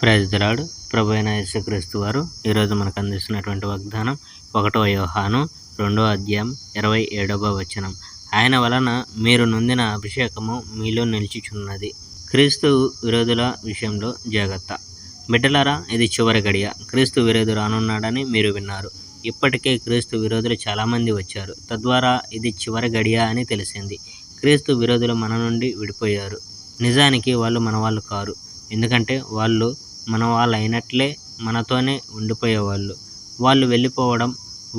Praise the lord. ప్రభు అయిన యేసుక్రీస్తు వారు ఈరోజు మనకు అందిస్తున్నటువంటి వాగ్దానం 1 యోహాను 2వ అధ్యాయం 27వ వచనం. ఆయన వలన మీరు నొందిన అభిషేకము మీలో నిలిచిచున్నది. క్రీస్తు విరోధుల విషయంలో జాగ్రత్త. బిడ్డలారా, ఇది చివరి గడియ. క్రీస్తు విరోధి రానున్నాడని మీరు విన్నారు. ఇప్పటికే క్రీస్తు విరోధులు చాలామంది వచ్చారు. తద్వారా ఇది చివరి గడియ అని తెలిసింది. క్రీస్తు విరోధులు మన నుండి విడిపోయారు. నిజానికి వాళ్ళు మన వాళ్ళు కారు. ఎందుకంటే వాళ్ళు మన వాళ్ళు అయినట్లే మనతోనే ఉండిపోయేవాళ్ళు. వాళ్ళు వెళ్ళిపోవడం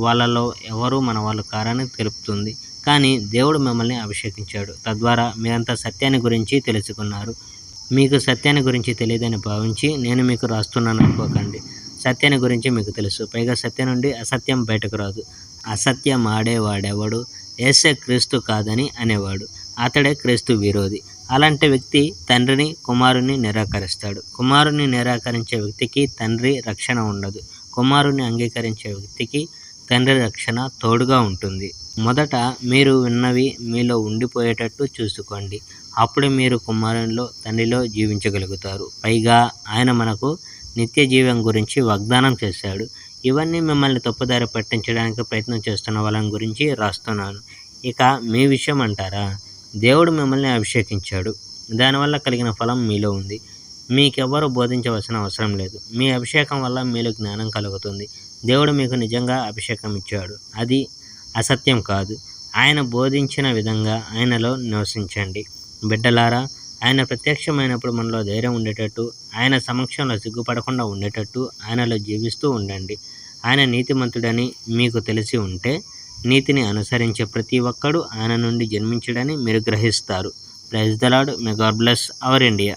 వాళ్ళలో ఎవరూ మన వాళ్ళు కారని తెలుపుతుంది. కానీ దేవుడు మిమ్మల్ని అభిషేకించాడు. తద్వారా మీరంతా సత్యాన్ని గురించి తెలుసుకున్నారు. మీకు సత్యాన్ని గురించి తెలియదని భావించి నేను మీకు రాస్తున్నాను అనుకోకండి. సత్యాన్ని గురించి మీకు తెలుసు. పైగా సత్యం నుండి అసత్యం బయటకు రాదు. అసత్యం ఆడేవాడెవడు? యేసే క్రీస్తు కాదని అనేవాడు. అతడే క్రీస్తు విరోధి. అలాంటి వ్యక్తి తండ్రిని, కుమారుని నిరాకరిస్తాడు. కుమారుని నిరాకరించే వ్యక్తికి తండ్రి రక్షణ ఉండదు. కుమారుని అంగీకరించే వ్యక్తికి తండ్రి రక్షణ తోడుగా ఉంటుంది. మొదట మీరు విన్నవి మీలో ఉండిపోయేటట్టు చూసుకోండి. అప్పుడు మీరు కుమారునిలో, తండ్రిలో జీవించగలుగుతారు. పైగా ఆయన మనకు నిత్య జీవం గురించి వాగ్దానం చేశాడు. ఇవన్నీ మిమ్మల్ని తప్పుదారి పట్టించడానికి ప్రయత్నం చేస్తున్న వాళ్ళని గురించి రాస్తున్నాను. ఇక మీ విషయం అంటారా? దేవుడు మిమ్మల్ని అభిషేకించాడు. దానివల్ల కలిగిన ఫలం మీలో ఉంది. మీకెవ్వరూ బోధించవలసిన అవసరం లేదు. మీ అభిషేకం వల్ల మీలో జ్ఞానం కలుగుతుంది. దేవుడు మీకు నిజంగా అభిషేకం ఇచ్చాడు. అది అసత్యం కాదు. ఆయన బోధించిన విధంగా ఆయనలో నివసించండి. బిడ్డలారా, ఆయన ప్రత్యక్షమైనప్పుడు మనలో ధైర్యం ఉండేటట్టు, ఆయన సమక్షంలో సిగ్గుపడకుండా ఉండేటట్టు ఆయనలో జీవిస్తూ ఉండండి. ఆయన నీతిమంతుడని మీకు తెలిసి ఉంటే నీతిని అనుసరించే ప్రతి ఒక్కడు ఆయన నుండి జన్మించడని మీరు గ్రహిస్తారు. Praise the Lord. May God bless our India.